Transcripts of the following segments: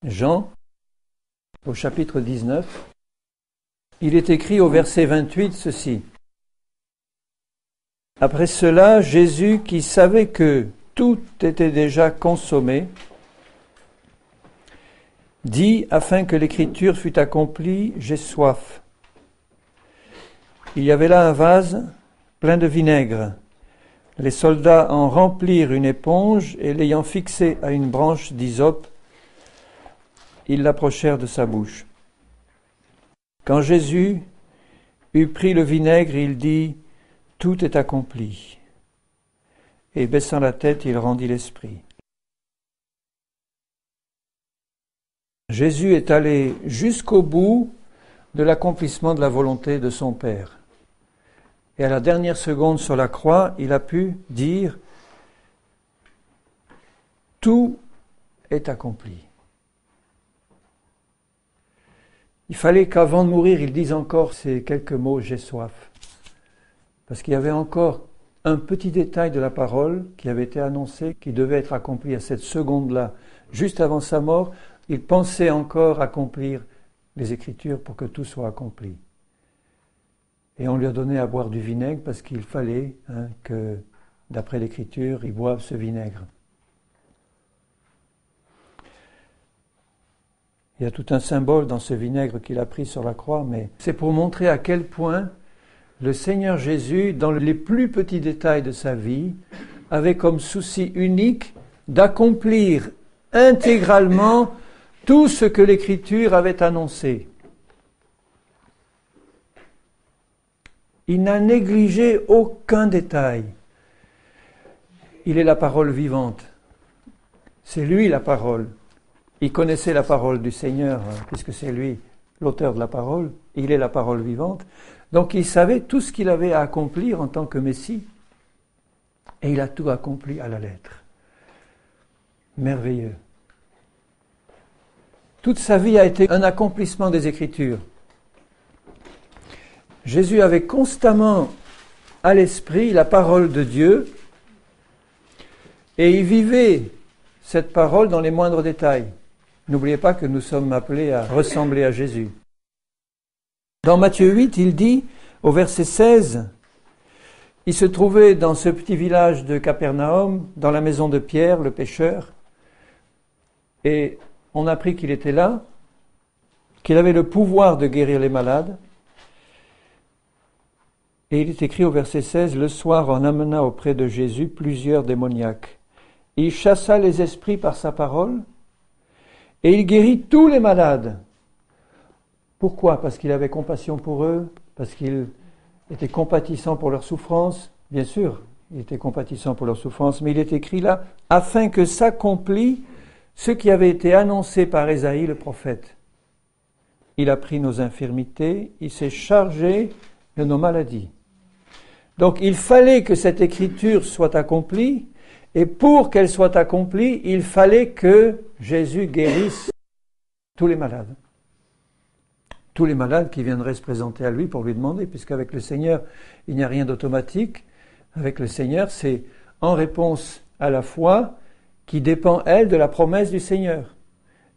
Jean, au chapitre 19, il est écrit au verset 28 ceci. Après cela, Jésus, qui savait que tout était déjà consommé, dit, afin que l'écriture fût accomplie, j'ai soif. Il y avait là un vase plein de vinaigre. Les soldats en remplirent une éponge et l'ayant fixée à une branche d'hysope, ils l'approchèrent de sa bouche. Quand Jésus eut pris le vinaigre, il dit, tout est accompli. Et baissant la tête, il rendit l'esprit. Jésus est allé jusqu'au bout de l'accomplissement de la volonté de son Père. Et à la dernière seconde sur la croix, il a pu dire « Tout est accompli ». Il fallait qu'avant de mourir, il dise encore ces quelques mots « J'ai soif ». Parce qu'il y avait encore un petit détail de la parole qui avait été annoncé, qui devait être accompli à cette seconde-là, juste avant sa mort. Il pensait encore accomplir les Écritures pour que tout soit accompli. Et on lui a donné à boire du vinaigre parce qu'il fallait que, d'après l'Écriture, il boive ce vinaigre. Il y a tout un symbole dans ce vinaigre qu'il a pris sur la croix, mais c'est pour montrer à quel point le Seigneur Jésus, dans les plus petits détails de sa vie, avait comme souci unique d'accomplir intégralement tout ce que l'Écriture avait annoncé. Il n'a négligé aucun détail. Il est la parole vivante. C'est lui la parole. Il connaissait la parole du Seigneur, puisque c'est lui l'auteur de la parole. Il est la parole vivante. Donc il savait tout ce qu'il avait à accomplir en tant que Messie. Et il a tout accompli à la lettre. Merveilleux. Toute sa vie a été un accomplissement des Écritures. Jésus avait constamment à l'esprit la parole de Dieu et il vivait cette parole dans les moindres détails. N'oubliez pas que nous sommes appelés à ressembler à Jésus. Dans Matthieu 8, il dit, au verset 16, il se trouvait dans ce petit village de Capernaum, dans la maison de Pierre, le pêcheur, et on a appris qu'il était là, qu'il avait le pouvoir de guérir les malades. Et il est écrit au verset 16, « Le soir, on amena auprès de Jésus plusieurs démoniaques. Il chassa les esprits par sa parole, et il guérit tous les malades. » Pourquoi ? Parce qu'il avait compassion pour eux, parce qu'il était compatissant pour leurs souffrances. Bien sûr, il était compatissant pour leurs souffrances, mais il est écrit là, « Afin que s'accomplit ce qui avait été annoncé par Ésaïe le prophète. Il a pris nos infirmités, il s'est chargé de nos maladies. » Donc il fallait que cette écriture soit accomplie, et pour qu'elle soit accomplie, il fallait que Jésus guérisse tous les malades. Tous les malades qui viendraient se présenter à lui pour lui demander, puisqu'avec le Seigneur, il n'y a rien d'automatique. Avec le Seigneur, c'est en réponse à la foi qui dépend, elle, de la promesse du Seigneur.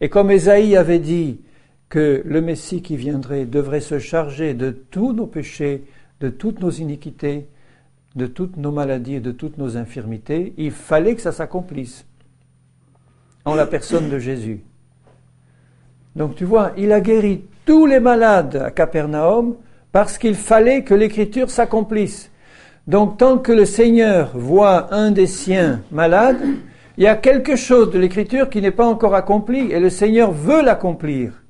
Et comme Ésaïe avait dit que le Messie qui viendrait devrait se charger de tous nos péchés, de toutes nos iniquités, de toutes nos maladies et de toutes nos infirmités, il fallait que ça s'accomplisse en la personne de Jésus. Donc tu vois, il a guéri tous les malades à Capernaum parce qu'il fallait que l'Écriture s'accomplisse. Donc tant que le Seigneur voit un des siens malade, il y a quelque chose de l'Écriture qui n'est pas encore accompli et le Seigneur veut l'accomplir.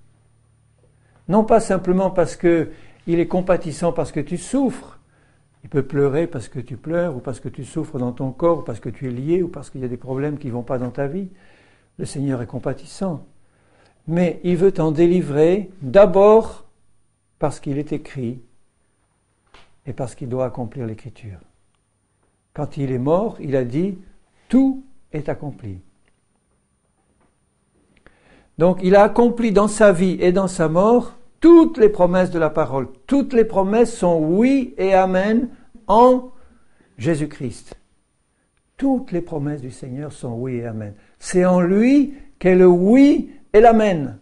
Non pas simplement parce qu'il est compatissant parce que tu souffres. Il peut pleurer parce que tu pleures ou parce que tu souffres dans ton corps ou parce que tu es lié ou parce qu'il y a des problèmes qui ne vont pas dans ta vie. Le Seigneur est compatissant. Mais il veut t'en délivrer d'abord parce qu'il est écrit et parce qu'il doit accomplir l'Écriture. Quand il est mort, il a dit « Tout est accompli ». Donc il a accompli dans sa vie et dans sa mort toutes les promesses de la parole. Toutes les promesses sont oui et amen en Jésus-Christ. Toutes les promesses du Seigneur sont oui et amen. C'est en lui qu'est le oui et l'Amen.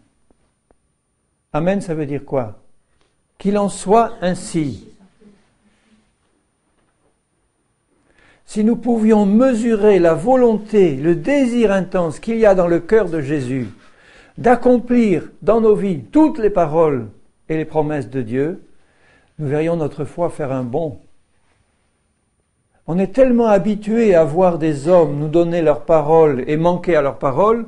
Amen, ça veut dire quoi? Qu'il en soit ainsi. Si nous pouvions mesurer la volonté, le désir intense qu'il y a dans le cœur de Jésus d'accomplir dans nos vies toutes les paroles et les promesses de Dieu, nous verrions notre foi faire un bond. On est tellement habitué à voir des hommes nous donner leurs paroles et manquer à leurs paroles,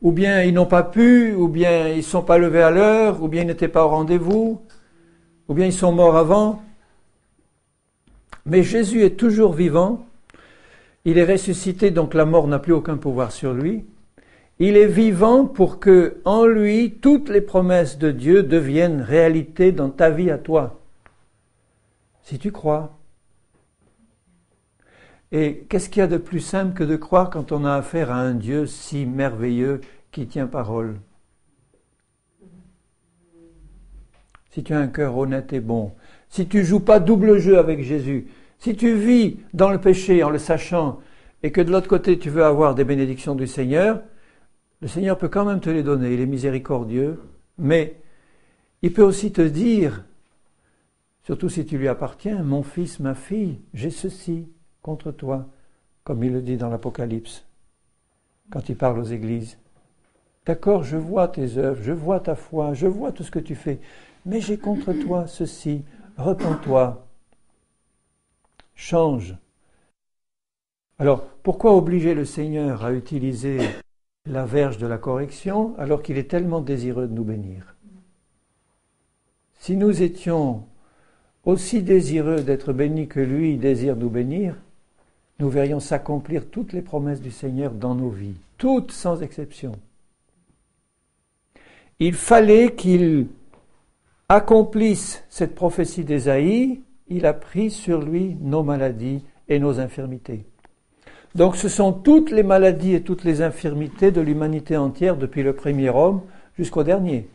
ou bien ils n'ont pas pu, ou bien ils ne sont pas levés à l'heure, ou bien ils n'étaient pas au rendez-vous, ou bien ils sont morts avant. Mais Jésus est toujours vivant, il est ressuscité, donc la mort n'a plus aucun pouvoir sur lui. Il est vivant pour que, en lui, toutes les promesses de Dieu deviennent réalité dans ta vie à toi. Si tu crois. Et qu'est-ce qu'il y a de plus simple que de croire quand on a affaire à un Dieu si merveilleux qui tient parole? Si tu as un cœur honnête et bon, si tu ne joues pas double jeu avec Jésus, si tu vis dans le péché en le sachant et que de l'autre côté tu veux avoir des bénédictions du Seigneur, le Seigneur peut quand même te les donner, il est miséricordieux, mais il peut aussi te dire, surtout si tu lui appartiens, mon fils, ma fille, j'ai ceci contre toi, comme il le dit dans l'Apocalypse, quand il parle aux églises. D'accord, je vois tes œuvres, je vois ta foi, je vois tout ce que tu fais, mais j'ai contre toi ceci, repens-toi, change. Alors, pourquoi obliger le Seigneur à utiliser la verge de la correction alors qu'il est tellement désireux de nous bénir? Si nous étions aussi désireux d'être bénis que lui désire nous bénir, nous verrions s'accomplir toutes les promesses du Seigneur dans nos vies, toutes sans exception. Il fallait qu'il accomplisse cette prophétie d'Ésaïe, il a pris sur lui nos maladies et nos infirmités. Donc ce sont toutes les maladies et toutes les infirmités de l'humanité entière depuis le premier homme jusqu'au dernier.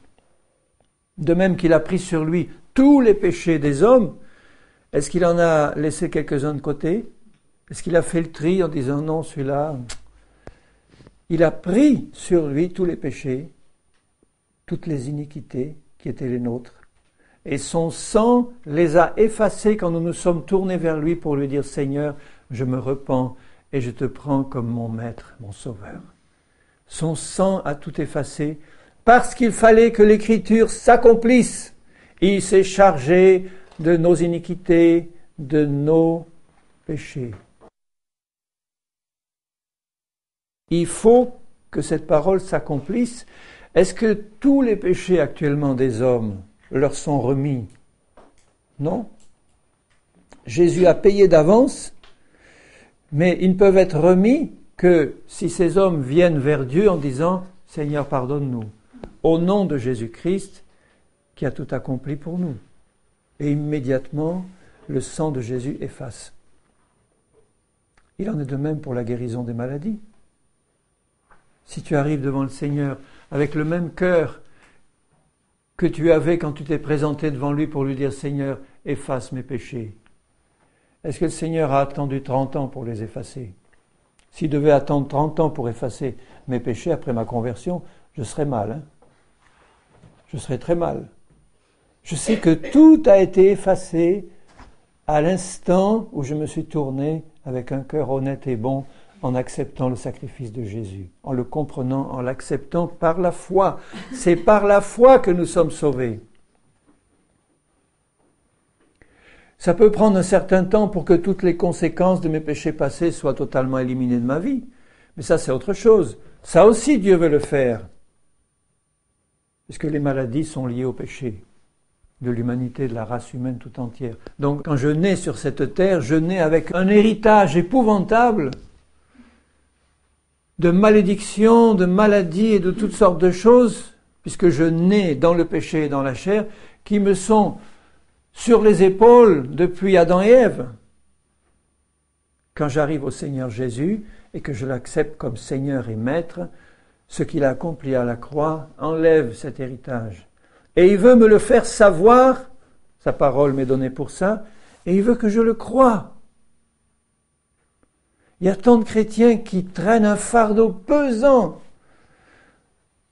De même qu'il a pris sur lui tous les péchés des hommes, est-ce qu'il en a laissé quelques-uns de côté? Est-ce qu'il a fait le tri en disant non, celui-là? Il a pris sur lui tous les péchés, toutes les iniquités qui étaient les nôtres. Et son sang les a effacés quand nous nous sommes tournés vers lui pour lui dire « Seigneur, je me repens et je te prends comme mon maître, mon sauveur. » Son sang a tout effacé parce qu'il fallait que l'Écriture s'accomplisse. Il s'est chargé de nos iniquités, de nos péchés. Il faut que cette parole s'accomplisse. Est-ce que tous les péchés actuellement des hommes leur sont remis? Non. Jésus a payé d'avance, mais ils ne peuvent être remis que si ces hommes viennent vers Dieu en disant « Seigneur, pardonne-nous » au nom de Jésus-Christ qui a tout accompli pour nous. Et immédiatement, le sang de Jésus efface. Il en est de même pour la guérison des maladies. Si tu arrives devant le Seigneur avec le même cœur que tu avais quand tu t'es présenté devant lui pour lui dire « Seigneur, efface mes péchés ». Est-ce que le Seigneur a attendu 30 ans pour les effacer? S'il devait attendre 30 ans pour effacer mes péchés après ma conversion, je serais mal. Hein? Je serais très mal. Je sais que tout a été effacé à l'instant où je me suis tourné avec un cœur honnête et bon en acceptant le sacrifice de Jésus, en le comprenant, en l'acceptant par la foi. C'est par la foi que nous sommes sauvés. Ça peut prendre un certain temps pour que toutes les conséquences de mes péchés passés soient totalement éliminées de ma vie. Mais ça, c'est autre chose. Ça aussi, Dieu veut le faire. Puisque les maladies sont liées au péché de l'humanité, de la race humaine tout entière. Donc, quand je nais sur cette terre, je nais avec un héritage épouvantable de malédictions, de maladies et de toutes sortes de choses, puisque je nais dans le péché et dans la chair, qui me sont sur les épaules depuis Adam et Ève. Quand j'arrive au Seigneur Jésus et que je l'accepte comme Seigneur et Maître, ce qu'il a accompli à la croix enlève cet héritage. Et il veut me le faire savoir, sa parole m'est donnée pour ça, et il veut que je le croie. Il y a tant de chrétiens qui traînent un fardeau pesant.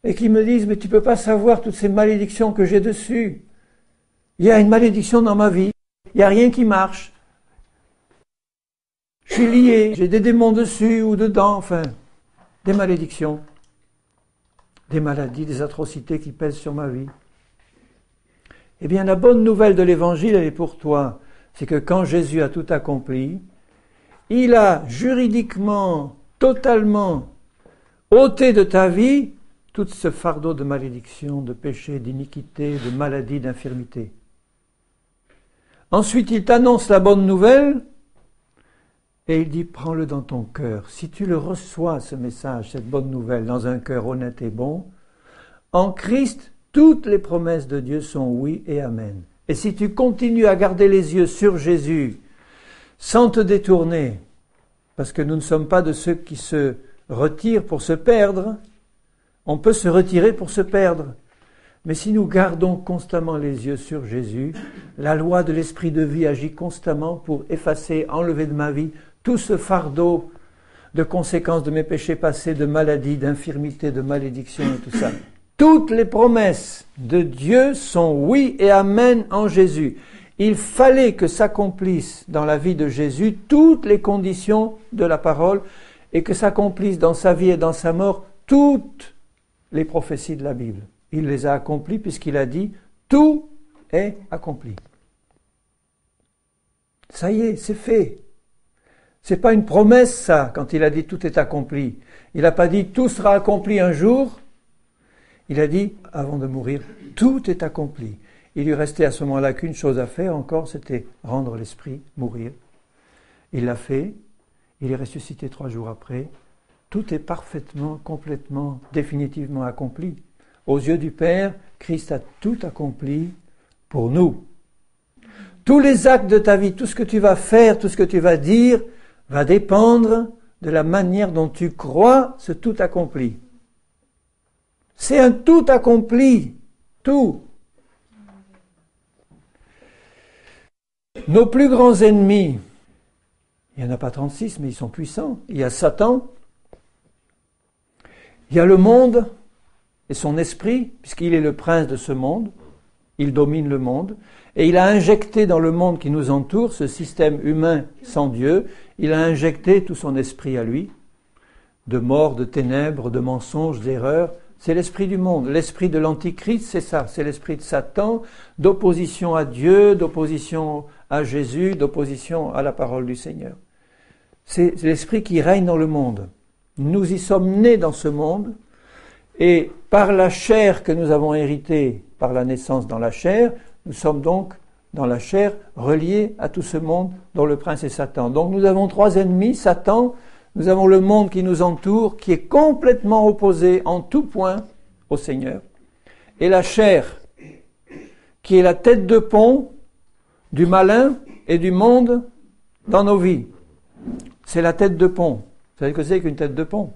et qui me disent « Mais tu peux pas savoir toutes ces malédictions que j'ai dessus. Il y a une malédiction dans ma vie. Il n'y a rien qui marche. Je suis lié, j'ai des démons dessus ou dedans, enfin, des malédictions, des maladies, des atrocités qui pèsent sur ma vie. » Eh bien, la bonne nouvelle de l'Évangile, elle est pour toi. C'est que quand Jésus a tout accompli, il a juridiquement, totalement ôté de ta vie tout ce fardeau de malédiction, de péché, d'iniquité, de maladie, d'infirmité. Ensuite, il t'annonce la bonne nouvelle et il dit, prends-le dans ton cœur. Si tu le reçois, ce message, cette bonne nouvelle, dans un cœur honnête et bon, en Christ, toutes les promesses de Dieu sont oui et amen. Et si tu continues à garder les yeux sur Jésus, sans te détourner, parce que nous ne sommes pas de ceux qui se retirent pour se perdre, on peut se retirer pour se perdre. Mais si nous gardons constamment les yeux sur Jésus, la loi de l'esprit de vie agit constamment pour effacer, enlever de ma vie tout ce fardeau de conséquences de mes péchés passés, de maladies, d'infirmités, de malédictions et tout ça. Toutes les promesses de Dieu sont oui et amen en Jésus. Il fallait que s'accomplissent dans la vie de Jésus toutes les conditions de la parole et que s'accomplissent dans sa vie et dans sa mort toutes les prophéties de la Bible. Il les a accomplies puisqu'il a dit « tout est accompli ». Ça y est, c'est fait. C'est pas une promesse ça, quand il a dit « tout est accompli ». Il n'a pas dit « tout sera accompli un jour ». Il a dit, avant de mourir, tout est accompli. Il lui restait à ce moment-là qu'une chose à faire encore, c'était rendre l'esprit, mourir. Il l'a fait, il est ressuscité 3 jours après. Tout est parfaitement, complètement, définitivement accompli. Aux yeux du Père, Christ a tout accompli pour nous. Tous les actes de ta vie, tout ce que tu vas faire, tout ce que tu vas dire, va dépendre de la manière dont tu crois ce tout accompli. C'est un tout accompli, tout. Nos plus grands ennemis, il n'y en a pas 36, mais ils sont puissants. Il y a Satan, il y a le monde et son esprit, puisqu'il est le prince de ce monde, il domine le monde, et il a injecté dans le monde qui nous entoure, ce système humain sans Dieu, il a injecté tout son esprit à lui, de mort, de ténèbres, de mensonges, d'erreurs. C'est l'esprit du monde. L'esprit de l'Antichrist, c'est ça. C'est l'esprit de Satan, d'opposition à Dieu, d'opposition à Jésus, d'opposition à la parole du Seigneur. C'est l'esprit qui règne dans le monde. Nous y sommes nés dans ce monde, et par la chair que nous avons héritée, par la naissance dans la chair, nous sommes donc dans la chair reliés à tout ce monde dont le prince est Satan. Donc nous avons 3 ennemis, Satan. Nous avons le monde qui nous entoure, qui est complètement opposé en tout point au Seigneur. Et la chair, qui est la tête de pont du malin et du monde dans nos vies. C'est la tête de pont. Vous savez ce que c'est qu'une tête de pont?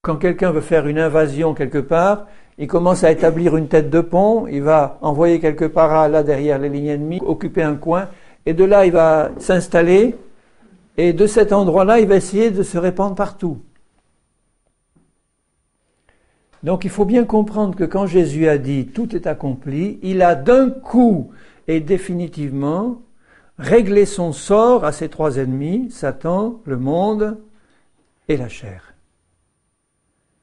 Quand quelqu'un veut faire une invasion quelque part, il commence à établir une tête de pont, il va envoyer quelque part là derrière les lignes ennemies, occuper un coin, et de là il va s'installer. Et de cet endroit-là, il va essayer de se répandre partout. Donc il faut bien comprendre que quand Jésus a dit « tout est accompli », il a d'un coup et définitivement réglé son sort à ses 3 ennemis, Satan, le monde et la chair.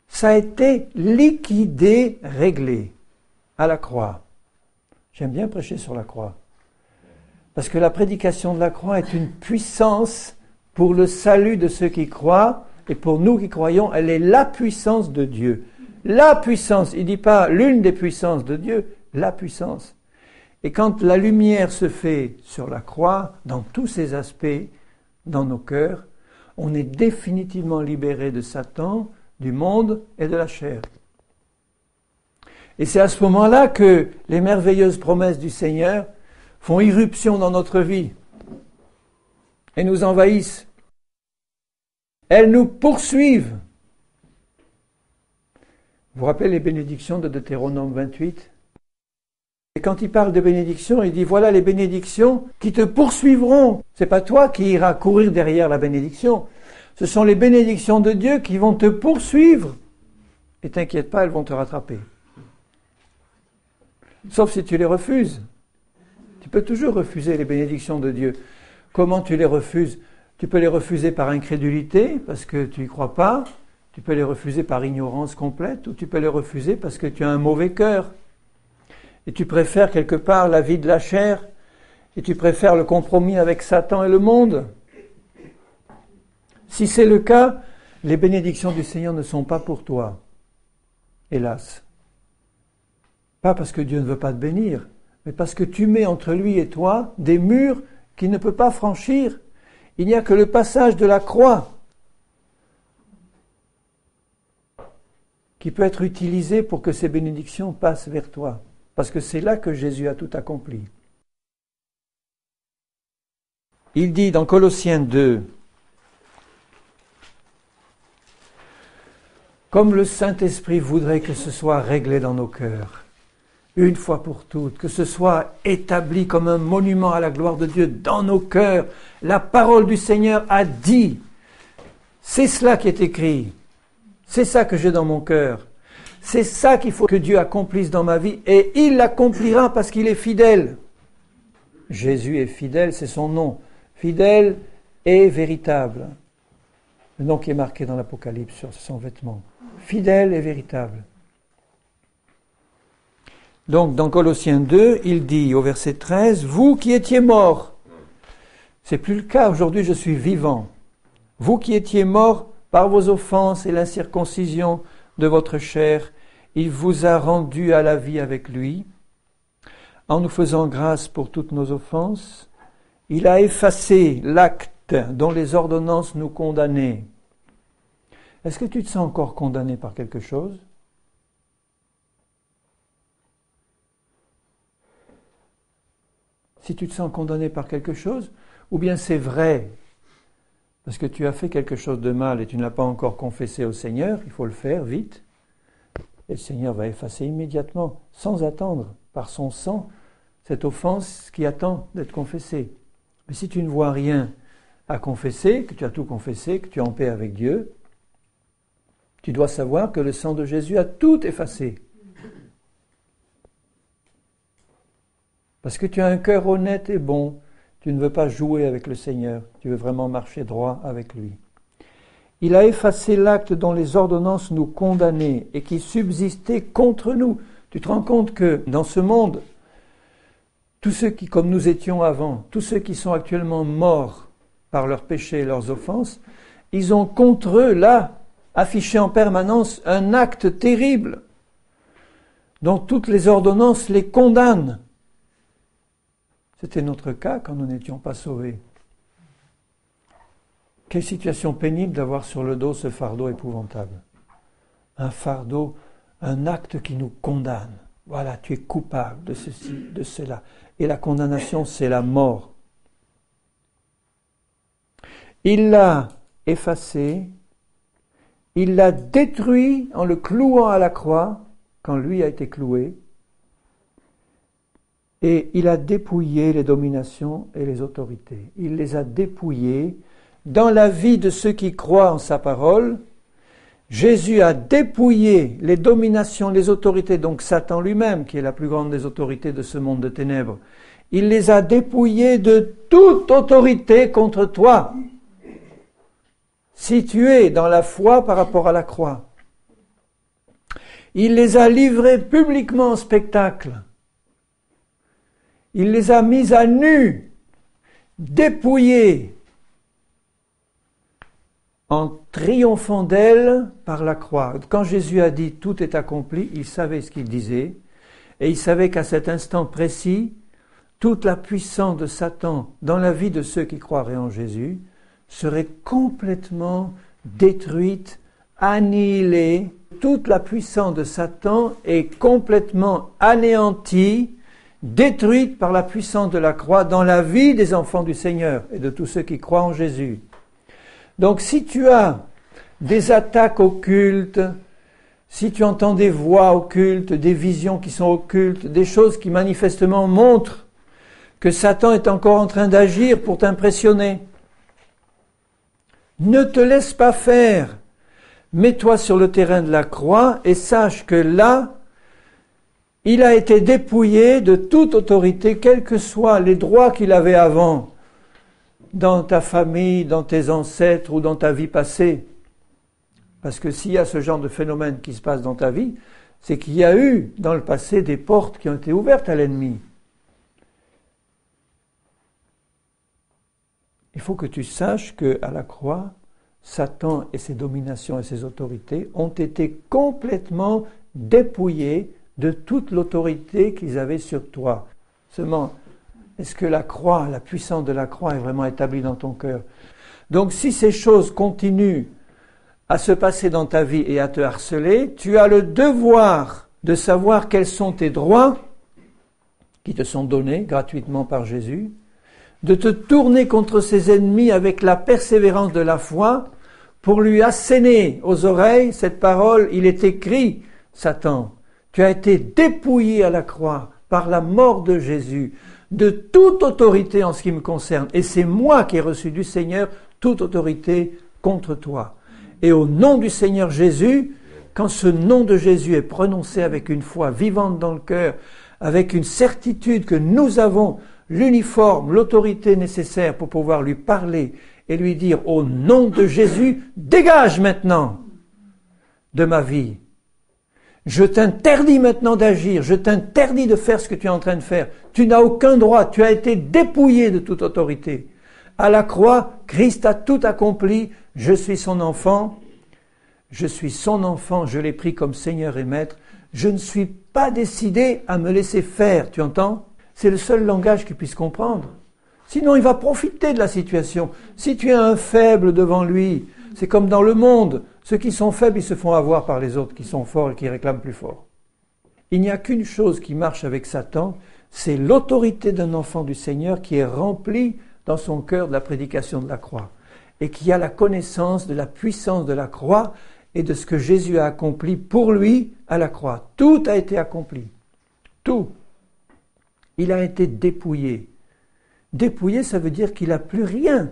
Ça a été liquidé, réglé à la croix. J'aime bien prêcher sur la croix. Parce que la prédication de la croix est une puissance pour le salut de ceux qui croient, et pour nous qui croyons, elle est la puissance de Dieu. La puissance, il ne dit pas l'une des puissances de Dieu, la puissance. Et quand la lumière se fait sur la croix, dans tous ses aspects, dans nos cœurs, on est définitivement libéré de Satan, du monde et de la chair. Et c'est à ce moment-là que les merveilleuses promesses du Seigneur font irruption dans notre vie et nous envahissent. Elles nous poursuivent. Vous vous rappelez les bénédictions de Deutéronome 28? Et quand il parle de bénédictions, il dit voilà les bénédictions qui te poursuivront. C'est pas toi qui iras courir derrière la bénédiction. Ce sont les bénédictions de Dieu qui vont te poursuivre et t'inquiète pas, elles vont te rattraper. Sauf si tu les refuses. Tu peux toujours refuser les bénédictions de Dieu. Comment tu les refuses? Tu peux les refuser par incrédulité, parce que tu n'y crois pas. Tu peux les refuser par ignorance complète, ou tu peux les refuser parce que tu as un mauvais cœur. Et tu préfères quelque part la vie de la chair, et tu préfères le compromis avec Satan et le monde. Si c'est le cas, les bénédictions du Seigneur ne sont pas pour toi. Hélas. Pas parce que Dieu ne veut pas te bénir, mais parce que tu mets entre lui et toi des murs qu'il ne peut pas franchir. Il n'y a que le passage de la croix qui peut être utilisé pour que ces bénédictions passent vers toi. Parce que c'est là que Jésus a tout accompli. Il dit dans Colossiens 2, « Comme le Saint-Esprit voudrait que ce soit réglé dans nos cœurs, une fois pour toutes, que ce soit établi comme un monument à la gloire de Dieu dans nos cœurs. La parole du Seigneur a dit, c'est cela qui est écrit, c'est ça que j'ai dans mon cœur, c'est ça qu'il faut que Dieu accomplisse dans ma vie, et il l'accomplira parce qu'il est fidèle. » Jésus est fidèle, c'est son nom. Fidèle et véritable. Le nom qui est marqué dans l'Apocalypse sur son vêtement. Fidèle et véritable. Donc, dans Colossiens 2, il dit au verset 13, « Vous qui étiez morts, c'est plus le cas, aujourd'hui je suis vivant. Vous qui étiez morts par vos offenses et l'incirconcision de votre chair, il vous a rendus à la vie avec lui, en nous faisant grâce pour toutes nos offenses. Il a effacé l'acte dont les ordonnances nous condamnaient. » Est-ce que tu te sens encore condamné par quelque chose? Si tu te sens condamné par quelque chose, ou bien c'est vrai, parce que tu as fait quelque chose de mal et tu ne l'as pas encore confessé au Seigneur, il faut le faire vite, et le Seigneur va effacer immédiatement, sans attendre, par son sang, cette offense qui attend d'être confessée. Mais si tu ne vois rien à confesser, que tu as tout confessé, que tu es en paix avec Dieu, tu dois savoir que le sang de Jésus a tout effacé. Parce que tu as un cœur honnête et bon, tu ne veux pas jouer avec le Seigneur, tu veux vraiment marcher droit avec lui. Il a effacé l'acte dont les ordonnances nous condamnaient et qui subsistait contre nous. Tu te rends compte que dans ce monde, tous ceux qui, comme nous étions avant, tous ceux qui sont actuellement morts par leurs péchés et leurs offenses, ils ont contre eux, là, affiché en permanence un acte terrible dont toutes les ordonnances les condamnent. C'était notre cas quand nous n'étions pas sauvés. Quelle situation pénible d'avoir sur le dos ce fardeau épouvantable. Un fardeau, un acte qui nous condamne. Voilà, tu es coupable de ceci, de cela. Et la condamnation, c'est la mort. Il l'a effacé, il l'a détruit en le clouant à la croix, quand lui a été cloué, et il a dépouillé les dominations et les autorités. Il les a dépouillées dans la vie de ceux qui croient en sa parole. Jésus a dépouillé les dominations, les autorités, donc Satan lui-même, qui est la plus grande des autorités de ce monde de ténèbres. Il les a dépouillées de toute autorité contre toi, si tu es dans la foi par rapport à la croix. Il les a livrées publiquement en spectacle. Il les a mises à nu, dépouillées, en triomphant d'elle par la croix. Quand Jésus a dit « tout est accompli », il savait ce qu'il disait, et il savait qu'à cet instant précis, toute la puissance de Satan dans la vie de ceux qui croiraient en Jésus serait complètement détruite, annihilée. Toute la puissance de Satan est complètement anéantie, détruite par la puissance de la croix dans la vie des enfants du Seigneur et de tous ceux qui croient en Jésus. Donc si tu as des attaques occultes, si tu entends des voix occultes, des visions qui sont occultes, des choses qui manifestement montrent que Satan est encore en train d'agir pour t'impressionner, ne te laisse pas faire. Mets-toi sur le terrain de la croix et sache que là, il a été dépouillé de toute autorité, quels que soient les droits qu'il avait avant, dans ta famille, dans tes ancêtres ou dans ta vie passée. Parce que s'il y a ce genre de phénomène qui se passe dans ta vie, c'est qu'il y a eu dans le passé des portes qui ont été ouvertes à l'ennemi. Il faut que tu saches qu'à la croix, Satan et ses dominations et ses autorités ont été complètement dépouillés de toute l'autorité qu'ils avaient sur toi. Seulement, est-ce que la croix, la puissance de la croix est vraiment établie dans ton cœur? Donc si ces choses continuent à se passer dans ta vie et à te harceler, tu as le devoir de savoir quels sont tes droits qui te sont donnés gratuitement par Jésus, de te tourner contre ses ennemis avec la persévérance de la foi pour lui asséner aux oreilles cette parole. Il est écrit, Satan, tu as été dépouillé à la croix par la mort de Jésus de toute autorité en ce qui me concerne, et c'est moi qui ai reçu du Seigneur toute autorité contre toi. Et au nom du Seigneur Jésus, quand ce nom de Jésus est prononcé avec une foi vivante dans le cœur, avec une certitude que nous avons l'uniforme, l'autorité nécessaire pour pouvoir lui parler et lui dire au nom de Jésus, dégage maintenant de ma vie. Je t'interdis maintenant d'agir, je t'interdis de faire ce que tu es en train de faire. Tu n'as aucun droit, tu as été dépouillé de toute autorité. À la croix, Christ a tout accompli, je suis son enfant, je l'ai pris comme Seigneur et Maître, je ne suis pas décidé à me laisser faire, tu entends? C'est le seul langage qu'il puisse comprendre. Sinon, il va profiter de la situation. Si tu es un faible devant lui, c'est comme dans le monde, ceux qui sont faibles, ils se font avoir par les autres qui sont forts et qui réclament plus fort. Il n'y a qu'une chose qui marche avec Satan, c'est l'autorité d'un enfant du Seigneur qui est rempli dans son cœur de la prédication de la croix et qui a la connaissance de la puissance de la croix et de ce que Jésus a accompli pour lui à la croix. Tout a été accompli. Tout. Il a été dépouillé. Dépouillé, ça veut dire qu'il n'a plus rien.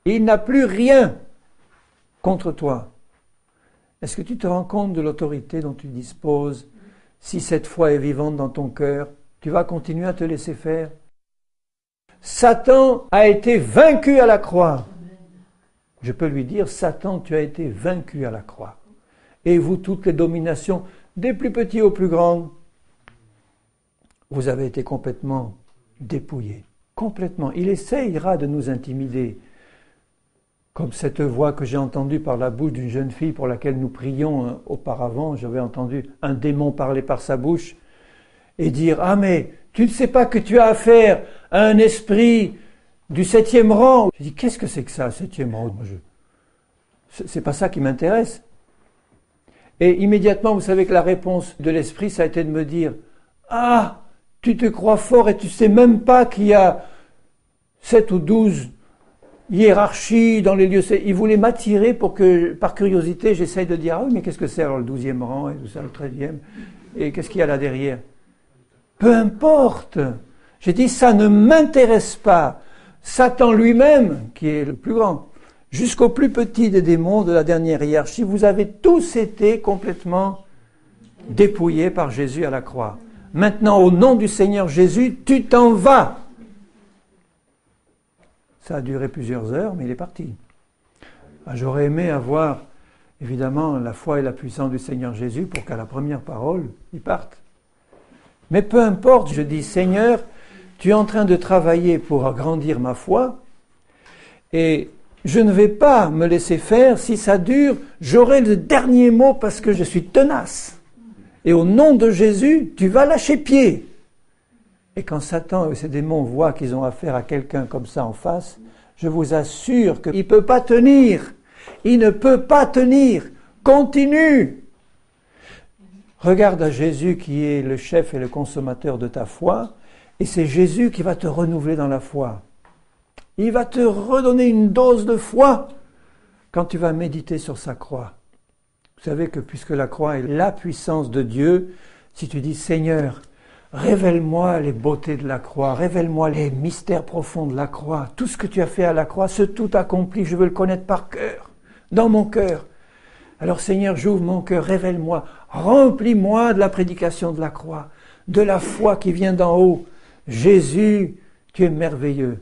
Il n'a plus rien contre toi. Est-ce que tu te rends compte de l'autorité dont tu disposes? Si cette foi est vivante dans ton cœur, tu vas continuer à te laisser faire. Satan a été vaincu à la croix. Je peux lui dire, Satan, tu as été vaincu à la croix. Et vous, toutes les dominations, des plus petits aux plus grands, vous avez été complètement dépouillés. Complètement. Il essayera de nous intimider. Comme cette voix que j'ai entendue par la bouche d'une jeune fille pour laquelle nous prions auparavant, j'avais entendu un démon parler par sa bouche et dire « Ah mais tu ne sais pas que tu as affaire à un esprit du 7e rang ?» Je dis « Qu'est-ce que c'est que ça, le 7e rang ?» C'est pas ça qui m'intéresse. Et immédiatement, vous savez que la réponse de l'esprit, ça a été de me dire « Ah, tu te crois fort et tu sais même pas qu'il y a 7 ou 12 hiérarchies dans les lieux. » Il voulait m'attirer pour que, par curiosité, j'essaye de dire « Ah oui, mais qu'est-ce que c'est alors le 12e rang et tout ça, le 13e et qu'est-ce qu'il y a là derrière ?» Peu importe. J'ai dit « Ça ne m'intéresse pas. » Satan lui-même, qui est le plus grand, jusqu'au plus petit des démons de la dernière hiérarchie, vous avez tous été complètement dépouillés par Jésus à la croix. Maintenant, au nom du Seigneur Jésus, tu t'en vas. Ça a duré plusieurs heures, mais il est parti. J'aurais aimé avoir, évidemment, la foi et la puissance du Seigneur Jésus pour qu'à la première parole, il parte. Mais peu importe, je dis, Seigneur, tu es en train de travailler pour agrandir ma foi, et je ne vais pas me laisser faire. Si ça dure, j'aurai le dernier mot parce que je suis tenace. Et au nom de Jésus, tu vas lâcher pied. Et quand Satan et ses démons voient qu'ils ont affaire à quelqu'un comme ça en face, je vous assure qu'il ne peut pas tenir. Il ne peut pas tenir. Continue. Regarde à Jésus qui est le chef et le consommateur de ta foi, et c'est Jésus qui va te renouveler dans la foi. Il va te redonner une dose de foi quand tu vas méditer sur sa croix. Vous savez que puisque la croix est la puissance de Dieu, si tu dis « Seigneur, révèle-moi les beautés de la croix, révèle-moi les mystères profonds de la croix, tout ce que tu as fait à la croix, ce tout accompli, je veux le connaître par cœur, dans mon cœur. Alors Seigneur, j'ouvre mon cœur, révèle-moi, remplis-moi de la prédication de la croix, de la foi qui vient d'en haut. Jésus, tu es merveilleux.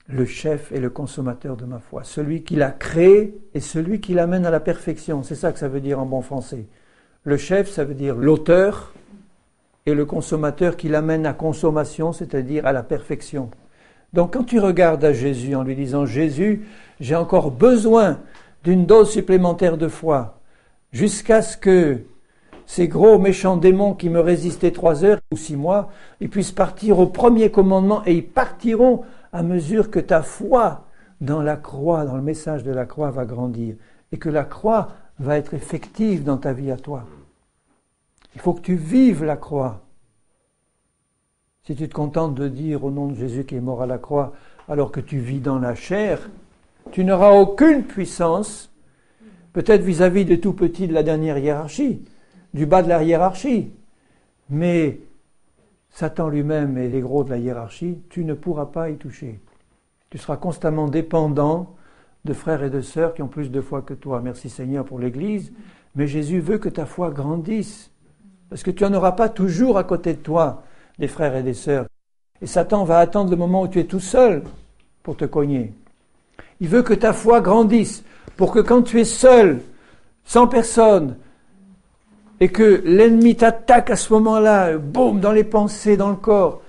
Le chef et le consommateur de ma foi, celui qui l'a créé et celui qui l'amène à la perfection. C'est ça que ça veut dire en bon français. Le chef, ça veut dire l'auteur, et le consommateur qui l'amène à consommation, c'est-à-dire à la perfection. Donc quand tu regardes à Jésus en lui disant « Jésus, j'ai encore besoin d'une dose supplémentaire de foi, jusqu'à ce que ces gros méchants démons qui me résistaient 3 heures ou 6 mois, ils puissent partir au premier commandement et ils partiront à mesure que ta foi dans la croix, dans le message de la croix va grandir et que la croix va être effective dans ta vie à toi. Il faut que tu vives la croix. Si tu te contentes de dire au nom de Jésus qui est mort à la croix, alors que tu vis dans la chair, tu n'auras aucune puissance, peut-être vis-à-vis des tout petits de la dernière hiérarchie, du bas de la hiérarchie. Mais Satan lui-même et les gros de la hiérarchie, tu ne pourras pas y toucher. Tu seras constamment dépendant de frères et de sœurs qui ont plus de foi que toi. Merci Seigneur pour l'Église, mais Jésus veut que ta foi grandisse. Parce que tu n'en auras pas toujours à côté de toi des frères et des sœurs. Et Satan va attendre le moment où tu es tout seul pour te cogner. Il veut que ta foi grandisse pour que quand tu es seul, sans personne, et que l'ennemi t'attaque à ce moment-là, boum, dans les pensées, dans le corps,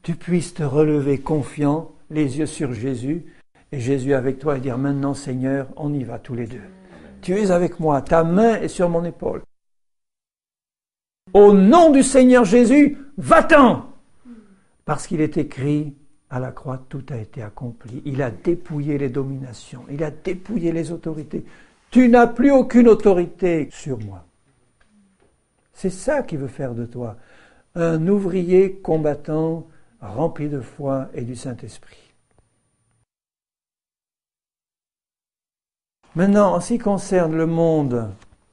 tu puisses te relever confiant, les yeux sur Jésus, et Jésus avec toi et dire maintenant Seigneur, on y va tous les deux. Tu es avec moi, ta main est sur mon épaule. Au nom du Seigneur Jésus, va-t'en! Parce qu'il est écrit, à la croix, tout a été accompli. Il a dépouillé les dominations, il a dépouillé les autorités. Tu n'as plus aucune autorité sur moi. C'est ça qu'il veut faire de toi. Un ouvrier combattant, rempli de foi et du Saint-Esprit. Maintenant, en ce qui concerne le monde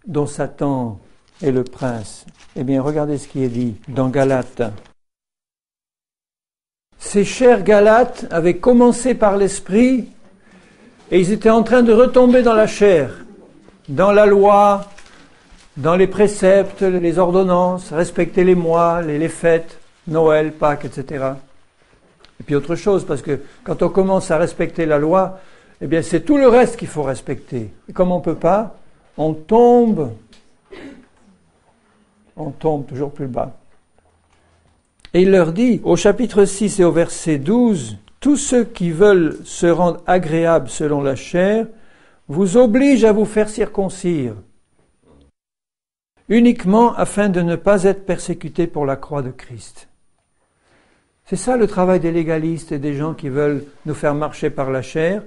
dont Satan est le prince, eh bien, regardez ce qui est dit dans Galates. Ces chers Galates avaient commencé par l'esprit et ils étaient en train de retomber dans la chair, dans la loi, dans les préceptes, les ordonnances, respecter les mois, les fêtes, Noël, Pâques, etc. Et puis autre chose, parce que quand on commence à respecter la loi, eh bien c'est tout le reste qu'il faut respecter. Et comme on ne peut pas, on tombe toujours plus bas. Et il leur dit, au chapitre 6 et au verset 12, « Tous ceux qui veulent se rendre agréables selon la chair vous obligent à vous faire circoncire, uniquement afin de ne pas être persécutés pour la croix de Christ. » C'est ça le travail des légalistes et des gens qui veulent nous faire marcher par la chair,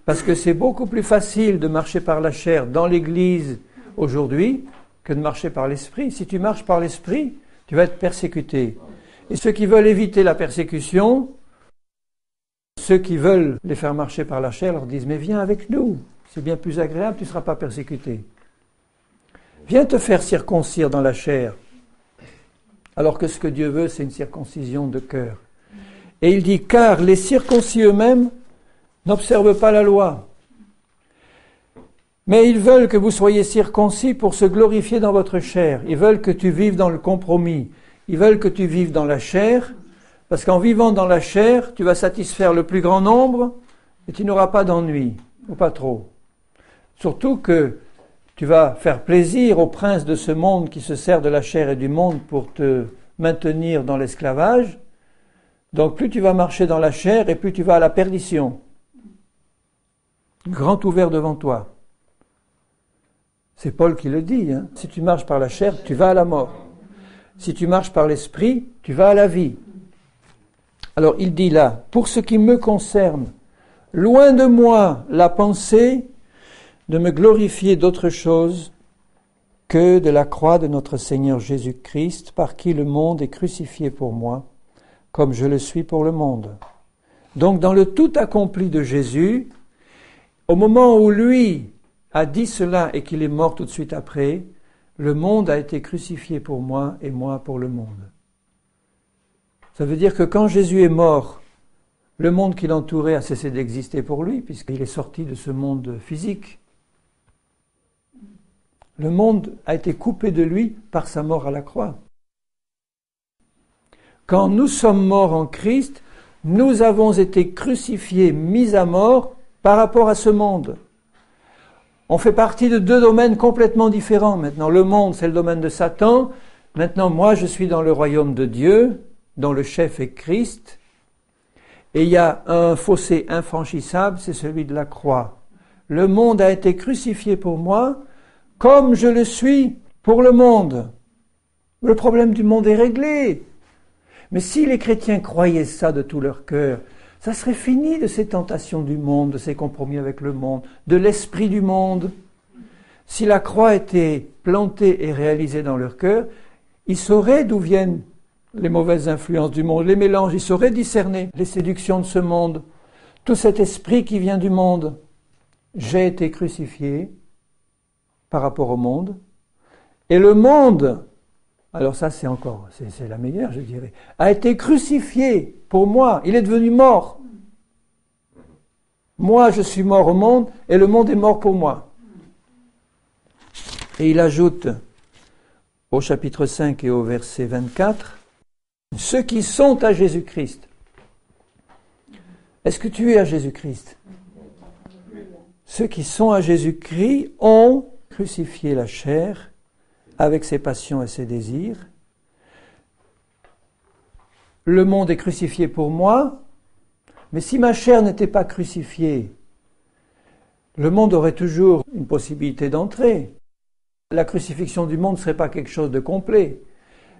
parce que c'est beaucoup plus facile de marcher par la chair dans l'Église aujourd'hui que de marcher par l'Esprit. Si tu marches par l'Esprit, tu vas être persécuté. Et ceux qui veulent éviter la persécution, ceux qui veulent les faire marcher par la chair leur disent « Mais viens avec nous, c'est bien plus agréable, tu ne seras pas persécuté. Viens te faire circoncire dans la chair. » Alors que ce que Dieu veut, c'est une circoncision de cœur. Et il dit « Car les circoncis eux-mêmes n'observent pas la loi. Mais ils veulent que vous soyez circoncis pour se glorifier dans votre chair. Ils veulent que tu vives dans le compromis. Ils veulent que tu vives dans la chair, parce qu'en vivant dans la chair, tu vas satisfaire le plus grand nombre et tu n'auras pas d'ennui, ou pas trop. Surtout que tu vas faire plaisir au prince de ce monde qui se sert de la chair et du monde pour te maintenir dans l'esclavage. Donc plus tu vas marcher dans la chair et plus tu vas à la perdition. Grand ouvert devant toi. C'est Paul qui le dit. Si tu marches par la chair, tu vas à la mort. Si tu marches par l'esprit, tu vas à la vie. Alors il dit là, pour ce qui me concerne, loin de moi la pensée de me glorifier d'autre chose que de la croix de notre Seigneur Jésus-Christ, par qui le monde est crucifié pour moi, comme je le suis pour le monde. Donc dans le tout accompli de Jésus, au moment où lui a dit cela et qu'il est mort tout de suite après, le monde a été crucifié pour moi et moi pour le monde. Ça veut dire que quand Jésus est mort, le monde qui l'entourait a cessé d'exister pour lui, puisqu'il est sorti de ce monde physique. Le monde a été coupé de lui par sa mort à la croix. Quand nous sommes morts en Christ, nous avons été crucifiés, mis à mort par rapport à ce monde. On fait partie de deux domaines complètement différents. Maintenant, le monde, c'est le domaine de Satan. Maintenant, moi, je suis dans le royaume de Dieu, dont le chef est Christ. Et il y a un fossé infranchissable, c'est celui de la croix. Le monde a été crucifié pour moi, comme je le suis pour le monde. Le problème du monde est réglé. Mais si les chrétiens croyaient ça de tout leur cœur, ça serait fini de ces tentations du monde, de ces compromis avec le monde, de l'esprit du monde. Si la croix était plantée et réalisée dans leur cœur, ils sauraient d'où viennent les mauvaises influences du monde, les mélanges, ils sauraient discerner les séductions de ce monde, tout cet esprit qui vient du monde. J'ai été crucifié par rapport au monde, et le monde, alors ça c'est la meilleure je dirais, a été crucifié pour moi, il est devenu mort. Moi je suis mort au monde, et le monde est mort pour moi. Et il ajoute au chapitre 5 et au verset 24, ceux qui sont à Jésus-Christ. Est-ce que tu es à Jésus-Christ? Ceux qui sont à Jésus-Christ ont crucifié la chair avec ses passions et ses désirs. Le monde est crucifié pour moi, mais si ma chair n'était pas crucifiée, le monde aurait toujours une possibilité d'entrer. La crucifixion du monde ne serait pas quelque chose de complet.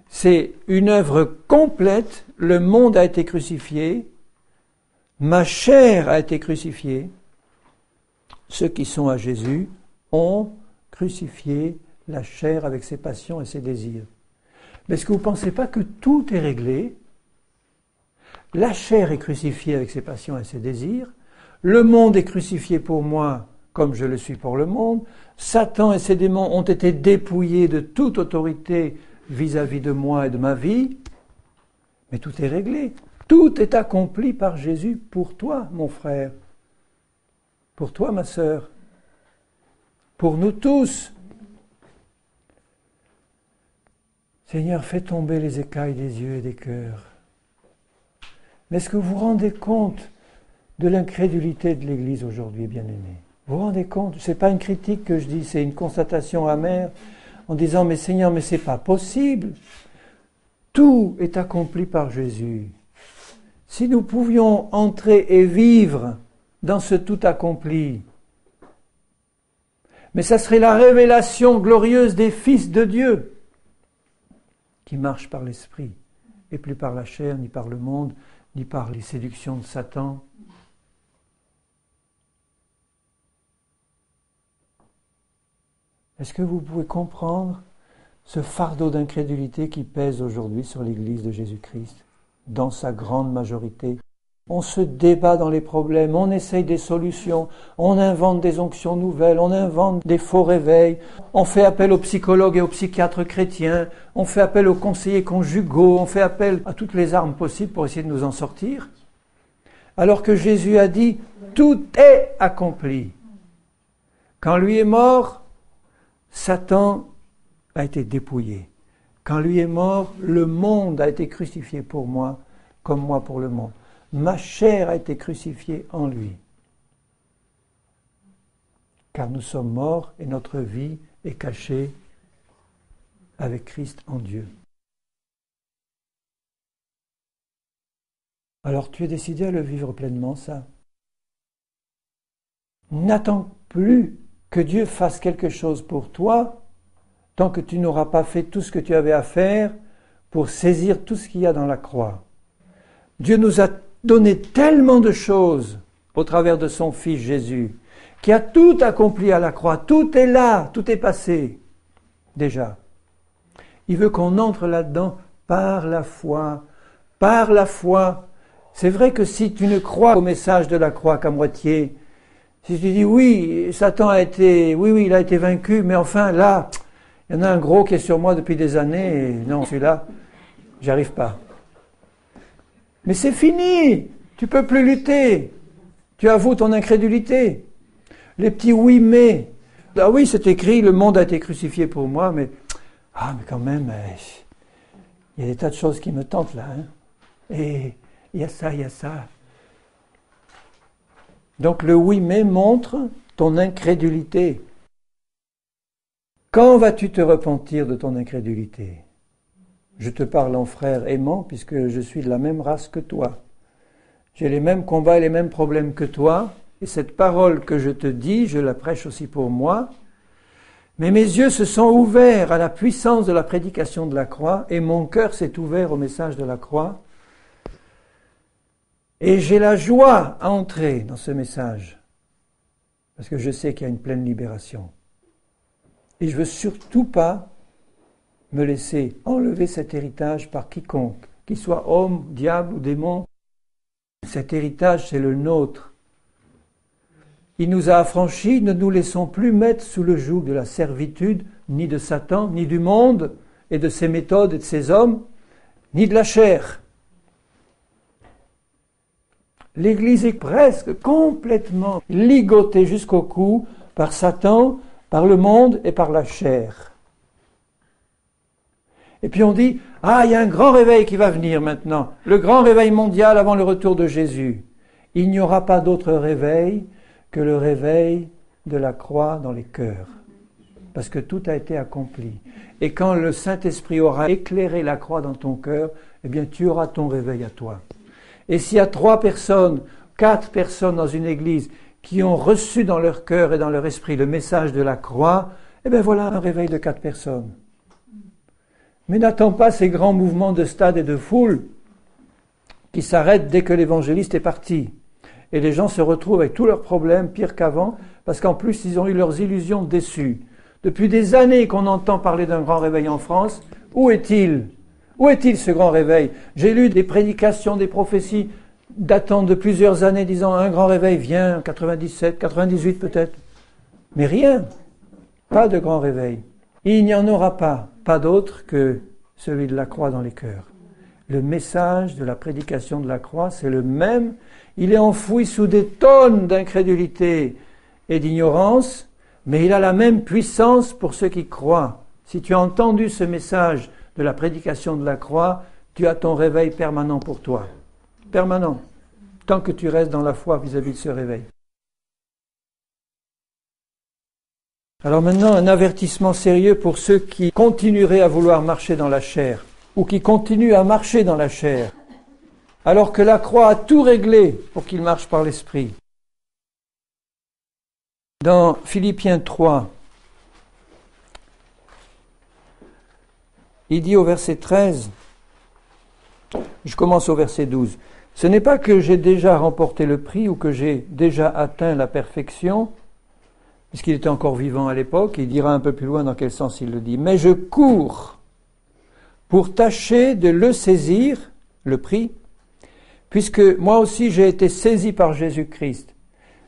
C'est une œuvre complète, le monde a été crucifié, ma chair a été crucifiée. Ceux qui sont à Jésus ont crucifié la chair avec ses passions et ses désirs. Mais est-ce que vous ne pensez pas que tout est réglé? La chair est crucifiée avec ses passions et ses désirs, le monde est crucifié pour moi comme je le suis pour le monde, Satan et ses démons ont été dépouillés de toute autorité vis-à-vis de moi et de ma vie, mais tout est réglé. Tout est accompli par Jésus pour toi, mon frère, pour toi, ma sœur, pour nous tous. Seigneur, fais tomber les écailles des yeux et des cœurs. Mais est-ce que vous vous rendez compte de l'incrédulité de l'Église aujourd'hui, bien-aimés? Vous vous rendez compte? Ce n'est pas une critique que je dis, c'est une constatation amère en disant, mais Seigneur, mais ce n'est pas possible. Tout est accompli par Jésus. Si nous pouvions entrer et vivre dans ce tout accompli, mais ça serait la révélation glorieuse des fils de Dieu qui marchent par l'Esprit et plus par la chair, ni par le monde, ni par les séductions de Satan. Est-ce que vous pouvez comprendre ce fardeau d'incrédulité qui pèse aujourd'hui sur l'Église de Jésus-Christ, dans sa grande majorité? On se débat dans les problèmes, on essaye des solutions, on invente des onctions nouvelles, on invente des faux réveils, on fait appel aux psychologues et aux psychiatres chrétiens, on fait appel aux conseillers conjugaux, on fait appel à toutes les armes possibles pour essayer de nous en sortir. Alors que Jésus a dit, tout est accompli. Quand lui est mort, Satan a été dépouillé. Quand lui est mort, le monde a été crucifié pour moi, comme moi pour le monde. Ma chair a été crucifiée en lui. Car nous sommes morts et notre vie est cachée avec Christ en Dieu. Alors tu es décidé à le vivre pleinement, ça. N'attends plus que Dieu fasse quelque chose pour toi tant que tu n'auras pas fait tout ce que tu avais à faire pour saisir tout ce qu'il y a dans la croix. Dieu nous a donné tellement de choses au travers de son Fils Jésus, qui a tout accompli à la croix. Tout est là, tout est passé, déjà. Il veut qu'on entre là-dedans par la foi. Par la foi. C'est vrai que si tu ne crois au message de la croix qu'à moitié, si tu dis oui, Satan a été, oui, il a été vaincu, mais enfin là, il y en a un gros qui est sur moi depuis des années, et non, celui-là, j'y arrive pas. Mais c'est fini, tu peux plus lutter, tu avoues ton incrédulité. Les petits oui mais, Ah oui, c'est écrit, le monde a été crucifié pour moi, mais quand même, il y a des tas de choses qui me tentent là. Hein. Et il y a ça, il y a ça. Donc le oui mais montre ton incrédulité. Quand vas-tu te repentir de ton incrédulité? Je te parle en frère aimant, puisque je suis de la même race que toi. J'ai les mêmes combats et les mêmes problèmes que toi, et cette parole que je te dis, je la prêche aussi pour moi. Mais mes yeux se sont ouverts à la puissance de la prédication de la croix, et mon cœur s'est ouvert au message de la croix. Et j'ai la joie à entrer dans ce message, parce que je sais qu'il y a une pleine libération. Et je veux surtout pas me laisser enlever cet héritage par quiconque, qu'il soit homme, diable ou démon. Cet héritage, c'est le nôtre. Il nous a affranchis, ne nous laissons plus mettre sous le joug de la servitude, ni de Satan, ni du monde, et de ses méthodes et de ses hommes, ni de la chair. L'Église est presque complètement ligotée jusqu'au cou par Satan, par le monde et par la chair. Et puis on dit, il y a un grand réveil qui va venir maintenant, le grand réveil mondial avant le retour de Jésus. Il n'y aura pas d'autre réveil que le réveil de la croix dans les cœurs, parce que tout a été accompli. Et quand le Saint-Esprit aura éclairé la croix dans ton cœur, eh bien tu auras ton réveil à toi. Et s'il y a 3 personnes, 4 personnes dans une église qui ont reçu dans leur cœur et dans leur esprit le message de la croix, eh bien voilà un réveil de 4 personnes. Mais n'attends pas ces grands mouvements de stade et de foule qui s'arrêtent dès que l'évangéliste est parti. Et les gens se retrouvent avec tous leurs problèmes, pire qu'avant, parce qu'en plus ils ont eu leurs illusions déçues. Depuis des années qu'on entend parler d'un grand réveil en France, où est-il ? Où est-il ce grand réveil? J'ai lu des prédications, des prophéties datant de plusieurs années disant un grand réveil vient, 97, 98 peut-être. Mais rien, pas de grand réveil. Il n'y en aura pas d'autre que celui de la croix dans les cœurs. Le message de la prédication de la croix, c'est le même. Il est enfoui sous des tonnes d'incrédulité et d'ignorance, mais il a la même puissance pour ceux qui croient. Si tu as entendu ce message de la prédication de la croix, tu as ton réveil permanent pour toi. Permanent. Tant que tu restes dans la foi vis-à-vis de ce réveil. Alors maintenant, un avertissement sérieux pour ceux qui continueraient à vouloir marcher dans la chair, ou qui continuent à marcher dans la chair, alors que la croix a tout réglé pour qu'ils marchent par l'Esprit. Dans Philippiens 3, il dit au verset 13, je commence au verset 12, « Ce n'est pas que j'ai déjà remporté le prix ou que j'ai déjà atteint la perfection, puisqu'il était encore vivant à l'époque, il dira un peu plus loin dans quel sens il le dit, mais je cours pour tâcher de le saisir, le prix, puisque moi aussi j'ai été saisi par Jésus-Christ.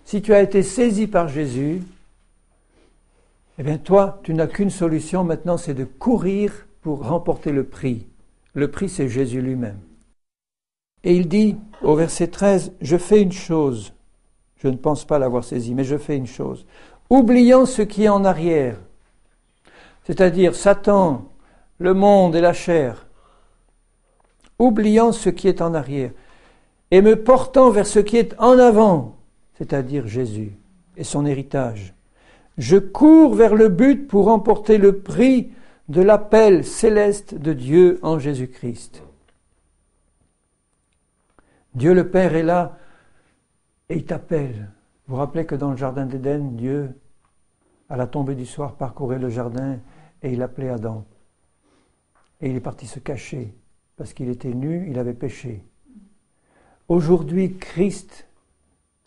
Si tu as été saisi par Jésus, eh bien toi, tu n'as qu'une solution maintenant, c'est de courir pour remporter le prix. Le prix, c'est Jésus lui-même. Et il dit au verset 13, « Je fais une chose, je ne pense pas l'avoir saisi, mais je fais une chose, oubliant ce qui est en arrière, c'est-à-dire Satan, le monde et la chair, oubliant ce qui est en arrière, et me portant vers ce qui est en avant, c'est-à-dire Jésus et son héritage. Je cours vers le but pour remporter le prix de l'appel céleste de Dieu en Jésus-Christ. » Dieu le Père est là et il t'appelle. Vous vous rappelez que dans le jardin d'Éden, Dieu, à la tombée du soir, parcourait le jardin et il appelait Adam. Et il est parti se cacher parce qu'il était nu, il avait péché. Aujourd'hui, Christ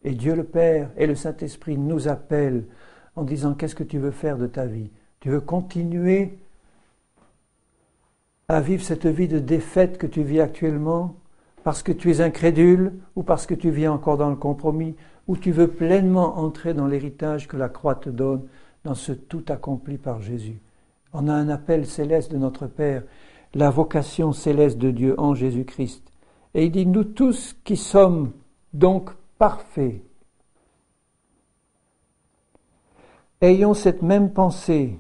et Dieu le Père et le Saint-Esprit nous appellent en disant « Qu'est-ce que tu veux faire de ta vie ? Tu veux continuer à vivre cette vie de défaite que tu vis actuellement parce que tu es incrédule ou parce que tu vis encore dans le compromis ou tu veux pleinement entrer dans l'héritage que la croix te donne, dans ce tout accompli par Jésus. On a un appel céleste de notre Père, la vocation céleste de Dieu en Jésus-Christ. Et il dit, nous tous qui sommes donc parfaits, ayons cette même pensée.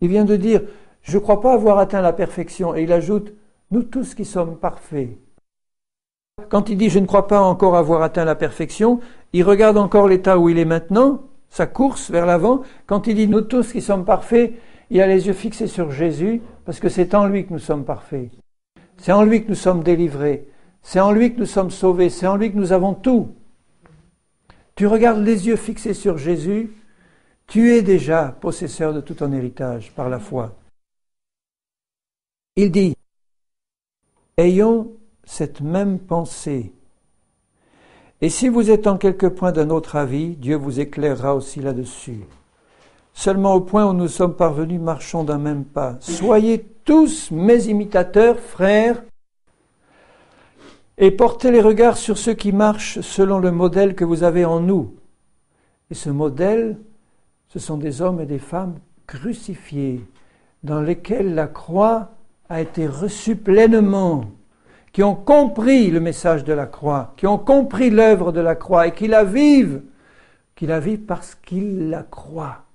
Il vient de dire, je ne crois pas avoir atteint la perfection. Et il ajoute, nous tous qui sommes parfaits. Quand il dit, je ne crois pas encore avoir atteint la perfection, il regarde encore l'état où il est maintenant, sa course vers l'avant. Quand il dit, nous tous qui sommes parfaits, il a les yeux fixés sur Jésus, parce que c'est en lui que nous sommes parfaits. C'est en lui que nous sommes délivrés. C'est en lui que nous sommes sauvés. C'est en lui que nous avons tout. Tu regardes les yeux fixés sur Jésus, tu es déjà possesseur de tout ton héritage par la foi. Il dit, ayons cette même pensée. Et si vous êtes en quelque point d'un autre avis, Dieu vous éclairera aussi là-dessus. Seulement au point où nous sommes parvenus, marchons d'un même pas. Soyez tous mes imitateurs, frères, et portez les regards sur ceux qui marchent selon le modèle que vous avez en nous. Et ce modèle, ce sont des hommes et des femmes crucifiés, dans lesquels la croix a été reçue pleinement, qui ont compris le message de la croix, qui ont compris l'œuvre de la croix et qui la vivent parce qu'ils la croient.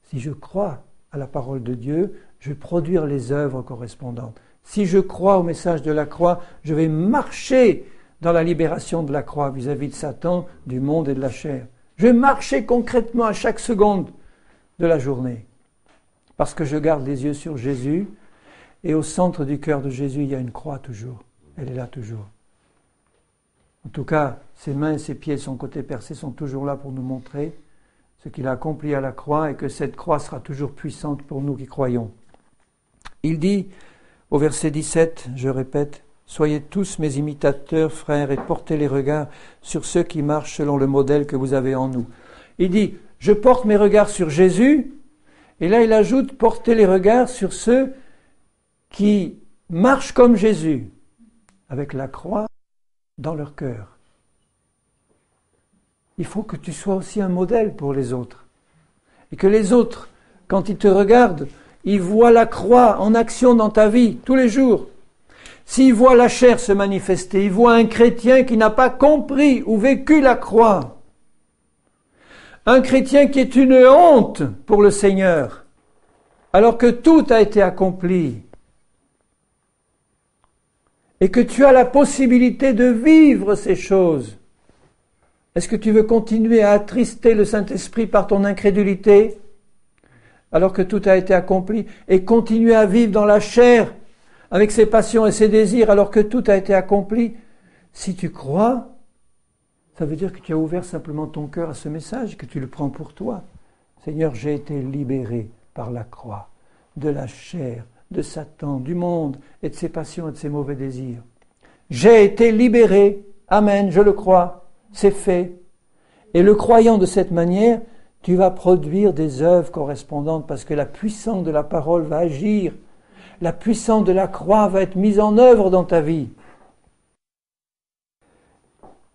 Si je crois à la parole de Dieu, je vais produire les œuvres correspondantes. Si je crois au message de la croix, je vais marcher dans la libération de la croix vis-à-vis de Satan, du monde et de la chair. Je vais marcher concrètement à chaque seconde de la journée. Parce que je garde les yeux sur Jésus et au centre du cœur de Jésus, il y a une croix toujours. Elle est là toujours. En tout cas, ses mains, ses pieds, son côté percé sont toujours là pour nous montrer ce qu'il a accompli à la croix et que cette croix sera toujours puissante pour nous qui croyons. Il dit au verset 17, je répète, « Soyez tous mes imitateurs, frères, et portez les regards sur ceux qui marchent selon le modèle que vous avez en nous. » Il dit, « Je porte mes regards sur Jésus. » Et là, il ajoute, « Portez les regards sur ceux qui marchent comme Jésus, avec la croix dans leur cœur. » Il faut que tu sois aussi un modèle pour les autres. Et que les autres, quand ils te regardent, ils voient la croix en action dans ta vie, tous les jours. S'ils voient la chair se manifester, ils voient un chrétien qui n'a pas compris ou vécu la croix. Un chrétien qui est une honte pour le Seigneur, alors que tout a été accompli. Et que tu as la possibilité de vivre ces choses. Est-ce que tu veux continuer à attrister le Saint-Esprit par ton incrédulité, alors que tout a été accompli, et continuer à vivre dans la chair, avec ses passions et ses désirs, alors que tout a été accompli? Si tu crois, ça veut dire que tu as ouvert simplement ton cœur à ce message, que tu le prends pour toi. Seigneur, j'ai été libéré par la croix, de la chair, de Satan, du monde, et de ses passions et de ses mauvais désirs. J'ai été libéré, amen, je le crois, c'est fait. Et le croyant de cette manière, tu vas produire des œuvres correspondantes parce que la puissance de la parole va agir. La puissance de la croix va être mise en œuvre dans ta vie.